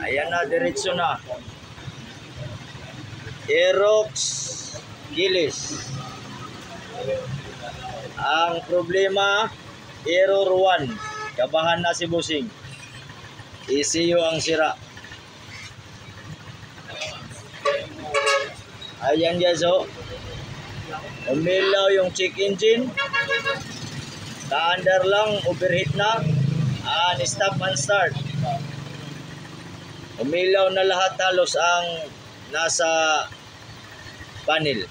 Ayan na, diretso na. Aerox Gilis. Ang problema, error 1. Kabahan na si Busing. ECU ang sira. Ayan guys, oh. Umilaw yung check engine. Kaandar lang, overheat na. Stop and start. Umilaw na lahat halos ang nasa panel.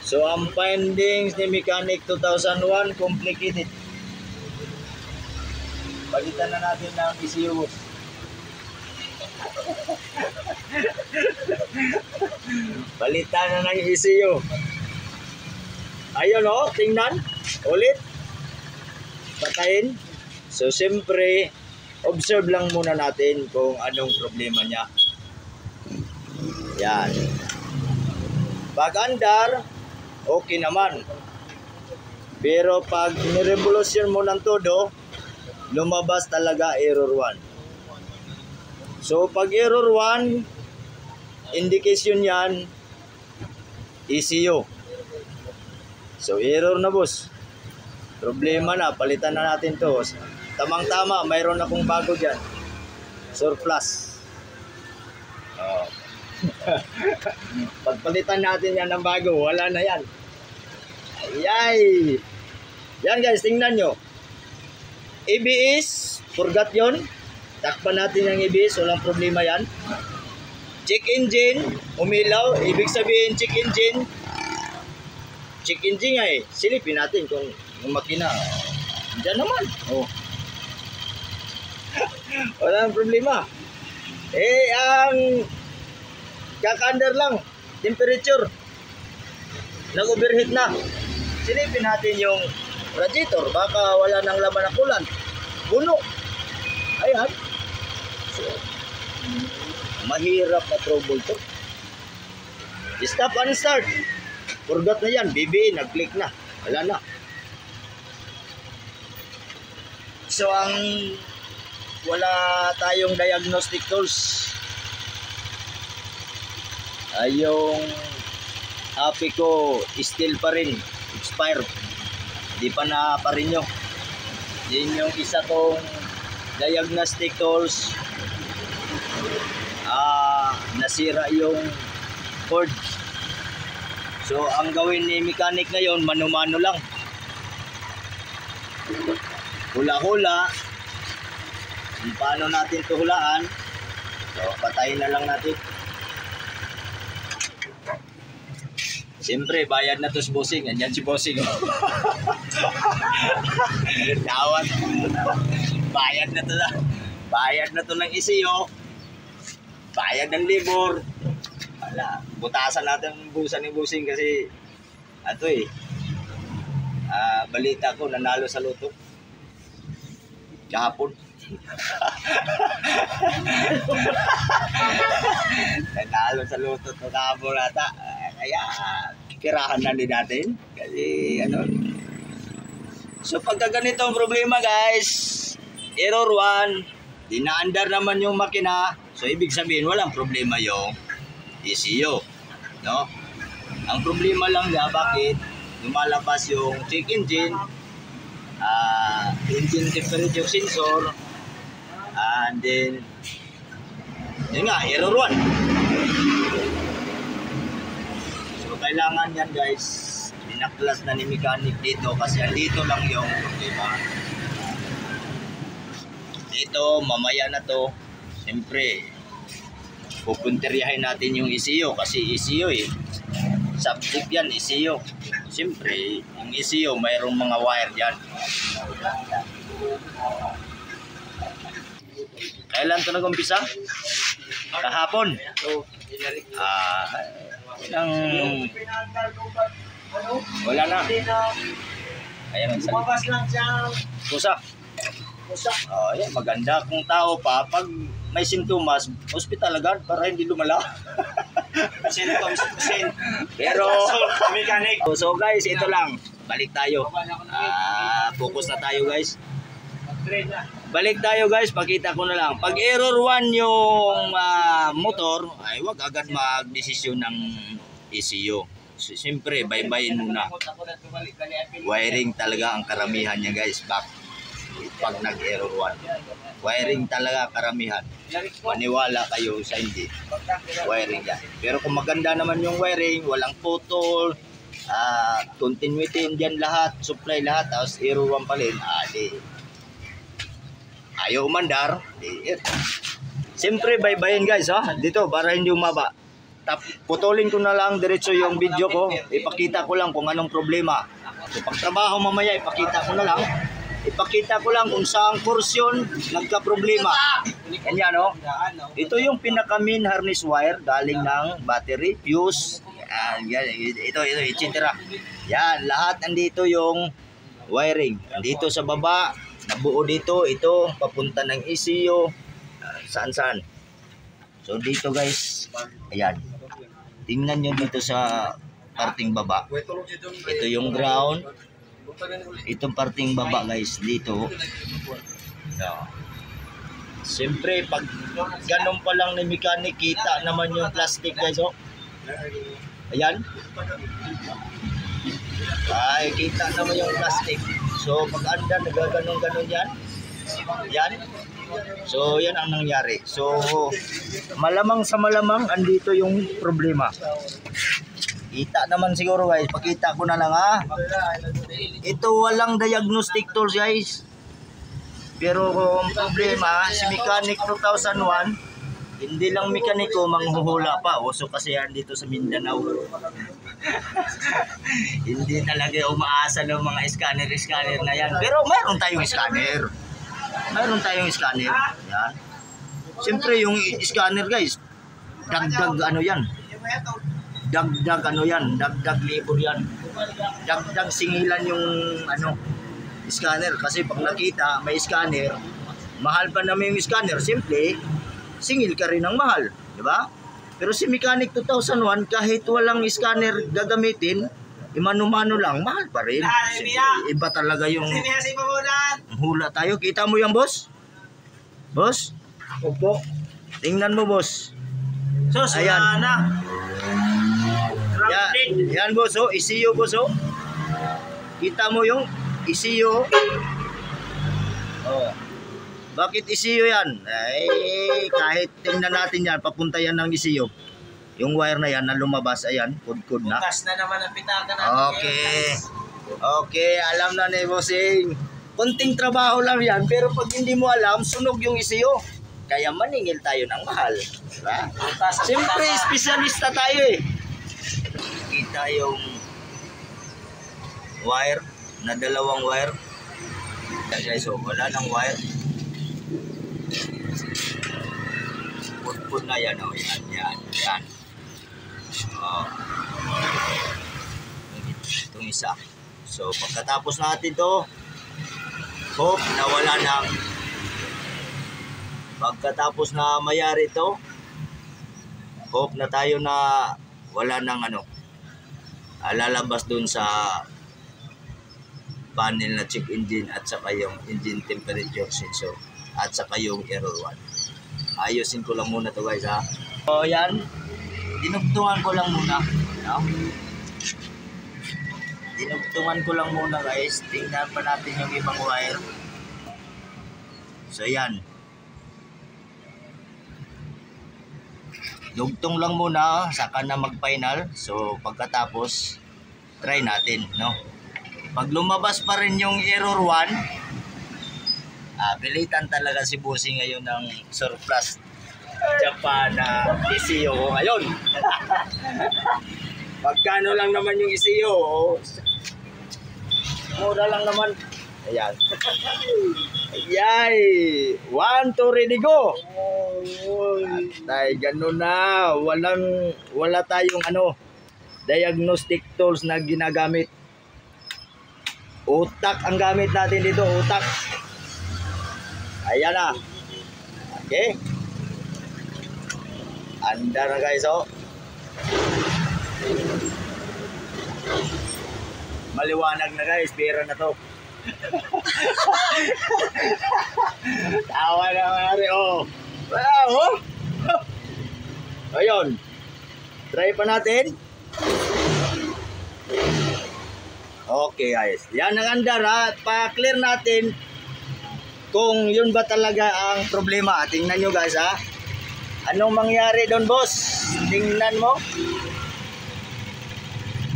So ang findings ni Mechanic 2001, complicated. Palitan na natin ng ECU. Palitan na ng ECU. Ayun o, tingnan. Ulit. Patayin. So siyempre, observe lang muna natin kung anong problema niya. Yan. Pag andar, okay naman. Pero pag nirevolusyon mo ng todo, lumabas talaga error 1. So pag error 1, indication yan, ECU. So error na boss. Problema na, palitan na natin to. Tamang-tama, mayroon akong bago dyan. Surplus. Oh. Pagpalitan natin yan ng bago, wala na yan. Ayay! Yan guys, tingnan nyo. ABS, forgot yun. Takpan natin yung ABS, walang problema yan. Check engine, umilaw. Ibig sabihin check engine. Check engine nga eh. Silipin natin kung yung makina. Diyan naman. Oh. Walang problema. Ang kakaandar lang. Temperature. Nag-overheat na. Silipin natin yung radiator. Baka wala nang laman ng kulan. Puno. Ayan. So, mahirap na trouble to. Stop and start. Forgot na yan. BB, nag-click na. Wala na. So, ang wala tayong diagnostic tools. Ay, yung api ko, still pa rin. Expired. Di pa na pa rin nyo. Yun yung isa kong diagnostic tools. Nasira yung cord. So ang gawin ni mechanic ngayon, mano-mano lang. Hula-hula. Paano natin ito hulaan? So patayin na lang natin. Siyempre, bayad na to si Bossing. Andyan si Bossing. Tawad. Bayad na to na. Bayad na to ng ECU. Bayad ng labor. Wala. Butasan natin ang busa ni Bossing kasi ato eh. Balita ko, nanalo sa loto. Kahapon. Nanalo sa loto to kahapon ata. Kaya kirahan na din natin. Kasi ano. So pagka ganito ang problema guys, error 1, dinaandar naman yung makina. So ibig sabihin walang problema yung ECU, no? Ang problema lang niya, bakit lumalabas yung check engine, engine temperature sensor, and then yun nga, error 1. So kailangan yan guys, pinaklas na ni mechanic dito kasi dito lang yung problema. Dito, mamaya na to, siyempre pupunteryahin natin yung ECU kasi ECU eh, subject yan, ECU. Siyempre, yung ECU mayroong mga wire dyan. Kailan ito nag-umpisa? Kahapon. Wala na. Ayan, lumabas lang siya. Pusa. Ayan, maganda kung tao pa. Pag may sintomas, hospital agad para hindi lumala. Pero, so guys, ito lang. Balik tayo. Focus na tayo guys. balik tayo guys, pakita ko na lang. Pag error 1 yung motor, ay wag agad magdesisyon ng ECU. Siyempre, baybayin muna. Wiring talaga ang karamihan niya guys. Pag nag-error 1. Wiring talaga karamihan. Maniwala kayo sa hindi. Wiring yan. Pero kung maganda naman yung wiring, walang putol, continuity dyan lahat, supply lahat, tapos error 1 pa rin, ayaw umandar. Siyempre, baybayin guys, ha? Dito, para hindi umaba. Putulin ko na lang diretso yung video ko. Ipakita ko lang kung anong problema. So, pag trabaho mamaya, ipakita ko na lang. Ipakita ko lang kung saang porsyon nagka-problema. Yan, no? Ito yung pinaka-main harness wire galing ng battery, fuse, ito, etc. Yan, lahat nandito yung wiring. Dito sa baba, nabuo dito, ito, papunta ng ECU, saan-saan. So dito guys, ayan. Tingnan nyo dito sa parting baba. Ito yung ground. Itong parting baba guys, dito. So, siyempre, pag ganun pa lang ni mechanic, kita naman yung plastic guys, oh. Ayan. Ay, kita naman yung plastic. So, pag anda, nagaganon-ganon yan. Yan. So, yan ang nangyari. So, malamang sa malamang, andito yung problema. Kita naman siguro guys. Pakita ko na lang ha. Ito walang diagnostic tools guys. Pero kung problema, si Mechanic 2001, hindi lang mekaniko, manghuhula pa. Uso kasi yan dito sa Mindanao. Hindi talaga umaasa ng mga scanner na yan. Pero mayroon tayong scanner. Mayroon tayong scanner. Yan. Siyempre yung scanner guys, dagdag ano yan. Dagdag ano yan, dagdag labor yan. Dagdag singilan yung ano, scanner. Kasi pag nakita may scanner, mahal pa naman yung scanner, simple, singil ka rin ng mahal. Diba? Pero si Mechanic 2001, kahit walang scanner gagamitin, mano-mano lang, mahal pa rin. Iba talaga yung hula tayo. Kita mo yan, boss? Boss? Opo. Tingnan mo, boss. Ayan. Yan, boss, oh. ECU, boss, oh. Kita mo yung ECU. Oh. Bakit ECU yan? Ay, kahit tingnan natin yan, papunta yan ng ECU. Yung wire na yan na lumabas, ayan, kud-kud na. Bukas na naman ang pitaka natin. Okay. Okay, alam na ni bossing. Kunting trabaho lang yan, pero pag hindi mo alam, sunog yung ECU. Kaya maningil tayo ng mahal. Diba? Siyempre, espesyalista tayo eh. Kita yung wire, na dalawang wire. Guys, so wala ng wire. Put na yan, oh. Yan. Oh. Itong isa. So, pagkatapos natin to, hope na wala nang, pagkatapos na mayari to, hope na tayo na wala nang ano, lalabas dun sa panel na check engine at saka yung engine temperature sensor at saka yung error 1. Ayusin ko lang muna to guys ha. So yan, dinugtungan ko lang muna. No? Dinugtungan ko lang muna guys. Tingnan pa natin yung ibang wire. So yan. Dugtong lang muna, saka na mag-final. So pagkatapos, try natin, no? Pag lumabas pa rin yung error 1, pilitan talaga si Bossing ngayon ng surplus Japan na ECU ngayon. Magkano lang naman yung ECU? Mura lang naman. Ayan. Ayay! 1, 2, ready, go! Ay, ganun na. Wala tayong ano, diagnostic tools na ginagamit. Utak ang gamit natin dito, utak. Ayan na. Okay. Anda na guys, oh. Maliwanag na guys, pera na to. Tawa na mari, oh. Wow, oh. Ayun. Try pa natin. Okay guys. Yan ang andar ha. Pa-clear natin kung yun ba talaga ang problema. Tingnan nyo guys ha. Anong mangyari doon boss? Tingnan mo.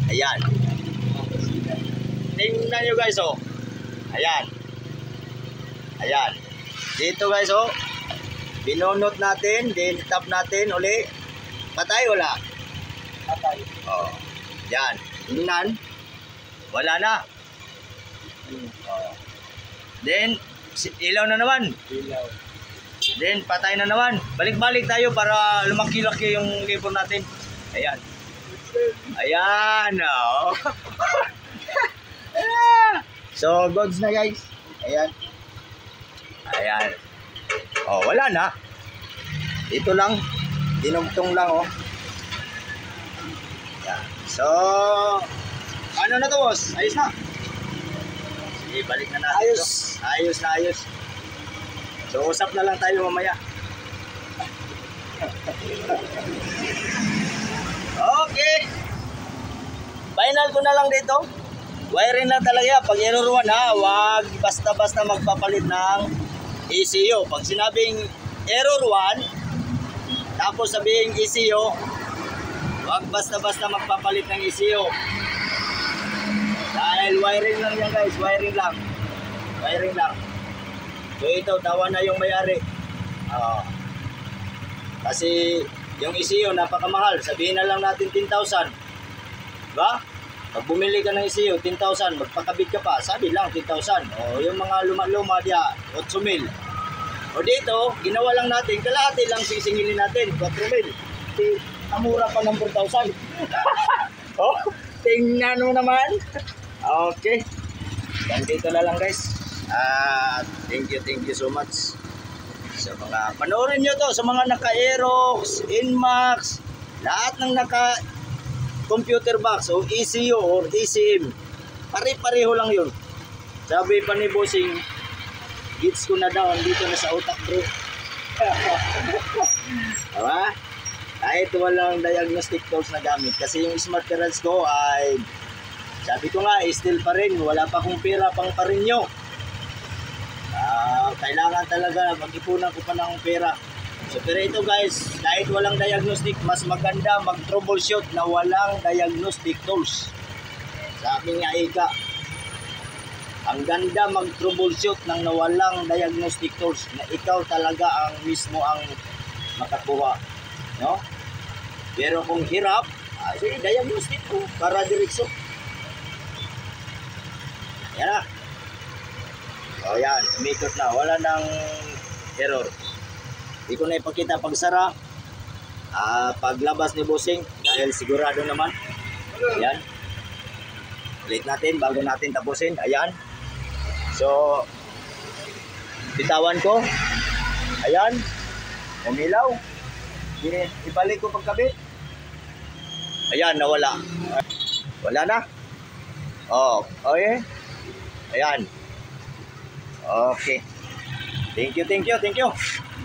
Ayan. Tingnan nyo guys oh. Ayan. Ayan. Dito guys oh. Binunot natin. Then tap natin uli. Patay wala? Patay. Oh. Yan. Tingnan. Wala na. Oh. Then ilaw na naman. Ilaw. Then patay na naman. Balik-balik tayo para lumaki-laki yung libon natin. Ayan. Ayan. Oh. So goods na guys. Ayan. Ayan. Oh, wala na. Dito lang. Dinugtong lang oh. Ayan. So ano na to boss? Ayos na. Sige, balik na natin. Ayos. To. Ayos na ayos. So usap na lang tayo mamaya. Okay. Final ko na lang dito. Wiring lang talaga. Pag error 1 ha, wag basta-basta magpapalit ng ECU. Pag sinabing error 1, tapos sabihin ECU, wag basta-basta magpapalit ng ECU. Dahil wiring lang yan guys, wiring lang. Wiring lang. So ito, tawa na yung may-ari. Kasi yung ECU napakamahal. Sabihin na lang natin 10,000. Diba? Pag bumili ka ng ECU, 10,000. Magpakabit ka pa, sabi lang 10,000. O yung mga luma-luma diya, 8,000. O dito, ginawa lang natin, kalahati lang sisingilin natin, 4,000. Kamura pa ng 4,000. Oh, tingnan mo naman. Okay. Yan dito na lang guys. Thank you so much. Sa mga panoorin nyo to, sa mga naka-Aerox, Inmax, lahat ng naka-computer box o ECU or ECM, pare-pareho lang yun. Sabi pa ni Bossing, gets ko na daw, andito na sa utak bro. Diba? Kahit walang diagnostic tools na gamit. Kasi yung smart garage ko ay, sabi ko nga, still pa rin. Wala pa akong pera pang parinyo. Kailangan talaga mag-ipunan ko pa ng pera. So pero ito guys, kahit walang diagnostic, mas maganda mag-troubleshoot na walang diagnostic tools. Sa aking ika, ang ganda mag-troubleshoot ng nawalang diagnostic tools na ikaw talaga ang mismo ang makakuha. No? Pero kung hirap, sige, diagnostic ko para direksyo. Yan na. O yan, umikot na. Wala nang error. Hindi ko na ipakita pagsara. Paglabas ni Bossing, dahil sigurado naman. Ayan. Ulit natin bago natin tapusin. Ayan. So, bitawan ko. Ayan. Umilaw. Ibalik ko pagkabit. Ayan, nawala. Wala na. Oh, okay. Ayan. Okay. Thank you.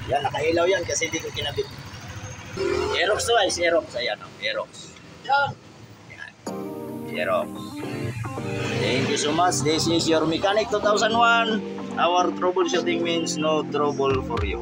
Yan, nakailaw yan kasi hindi ko kinabit. Aerox to guys, Aerox. Ayan, Aerox. Yan. Aerox. Thank you so much. This is your Mechanic 2001. Our troubleshooting means no trouble for you.